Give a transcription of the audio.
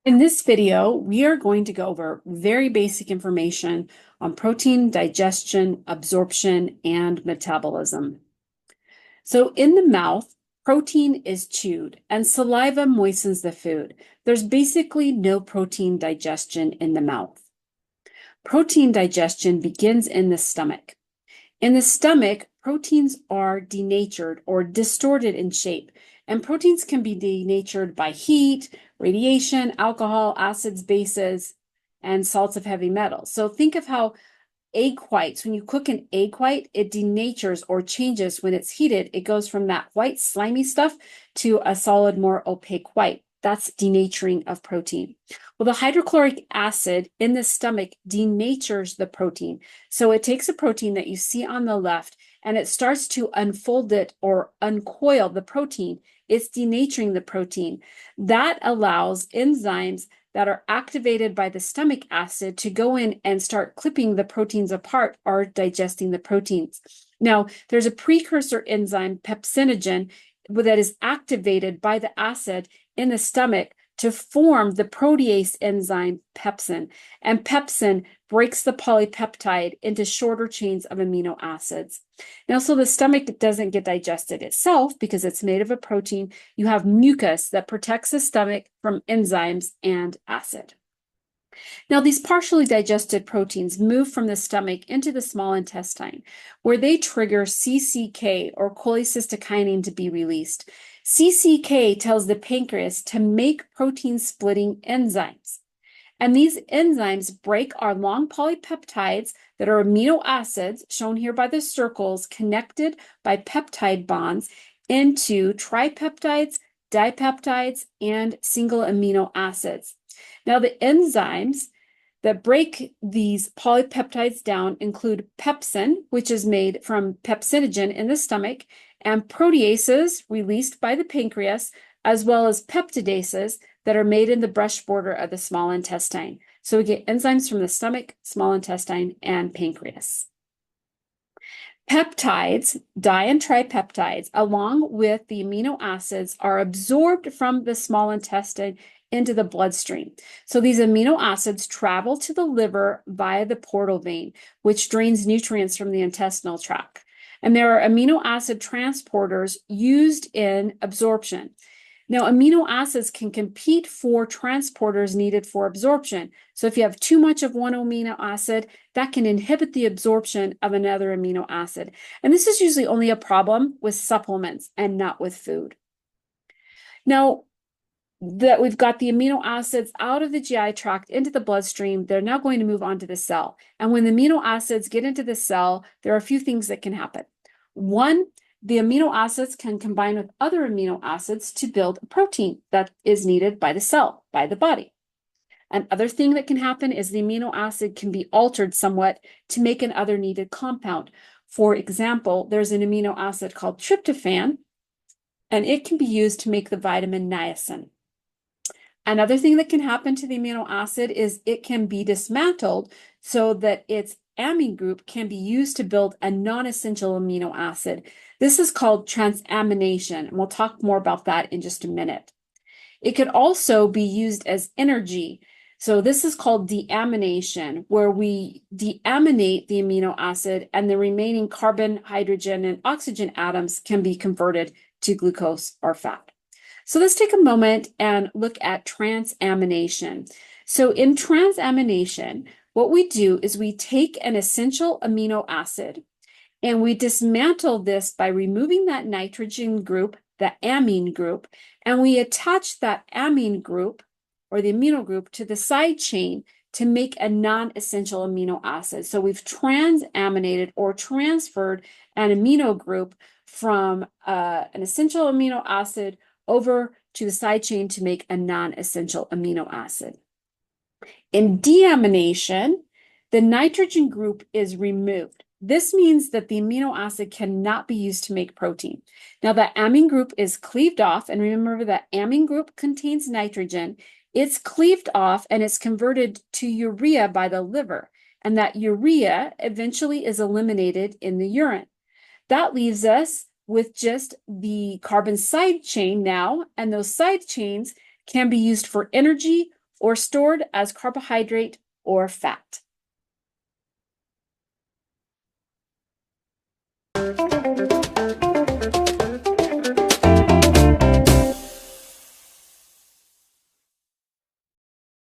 In this video, we are going to go over very basic information on protein digestion, absorption, and metabolism. So in the mouth, protein is chewed and saliva moistens the food. There's basically no protein digestion in the mouth. Protein digestion begins in the stomach. In the stomach, proteins are denatured or distorted in shape, and proteins can be denatured by heat, radiation, alcohol, acids, bases, and salts of heavy metals. So think of how egg whites, when you cook an egg white, it denatures or changes when it's heated. It goes from that white slimy stuff to a solid, more opaque white. That's denaturing of protein. Well, the hydrochloric acid in the stomach denatures the protein. So it takes a protein that you see on the left and it starts to unfold it or uncoil the protein. It's denaturing the protein. That allows enzymes that are activated by the stomach acid to go in and start clipping the proteins apart or digesting the proteins. Now, there's a precursor enzyme, pepsinogen, that is activated by the acid in the stomach to form the protease enzyme pepsin. And pepsin breaks the polypeptide into shorter chains of amino acids. Now, so the stomach doesn't get digested itself because it's made of a protein. You have mucus that protects the stomach from enzymes and acid. Now, these partially digested proteins move from the stomach into the small intestine, where they trigger CCK or cholecystokinin to be released. CCK tells the pancreas to make protein-splitting enzymes. And these enzymes break our long polypeptides that are amino acids, shown here by the circles, connected by peptide bonds, into tripeptides, dipeptides, and single amino acids. Now, the enzymes that break these polypeptides down include pepsin, which is made from pepsinogen in the stomach, and proteases released by the pancreas, as well as peptidases that are made in the brush border of the small intestine. So we get enzymes from the stomach, small intestine, and pancreas. Peptides, di and tripeptides, along with the amino acids, are absorbed from the small intestine into the bloodstream. So these amino acids travel to the liver via the portal vein, which drains nutrients from the intestinal tract. And there are amino acid transporters used in absorption. Now, amino acids can compete for transporters needed for absorption. So if you have too much of one amino acid, that can inhibit the absorption of another amino acid. And this is usually only a problem with supplements and not with food. Now, that we've got the amino acids out of the GI tract into the bloodstream, they're now going to move on to the cell. And when the amino acids get into the cell, there are a few things that can happen. One, the amino acids can combine with other amino acids to build a protein that is needed by the cell, by the body. Another thing that can happen is the amino acid can be altered somewhat to make an other needed compound. For example, there's an amino acid called tryptophan, and it can be used to make the vitamin niacin. Another thing that can happen to the amino acid is it can be dismantled so that its amine group can be used to build a non-essential amino acid. This is called transamination, and we'll talk more about that in just a minute. It could also be used as energy. So this is called deamination, where we deaminate the amino acid and the remaining carbon, hydrogen, and oxygen atoms can be converted to glucose or fat. So let's take a moment and look at transamination. So in transamination, what we do is we take an essential amino acid and we dismantle this by removing that nitrogen group, the amine group, and we attach that amine group or the amino group to the side chain to make a non-essential amino acid. So we've transaminated or transferred an amino group from an essential amino acid over to the side chain to make a non-essential amino acid. In deamination, the nitrogen group is removed. This means that the amino acid cannot be used to make protein. Now, the amine group is cleaved off, and remember that amine group contains nitrogen. It's cleaved off and it's converted to urea by the liver, and that urea eventually is eliminated in the urine. That leaves us with just the carbon side chain now, and those side chains can be used for energy or stored as carbohydrate or fat.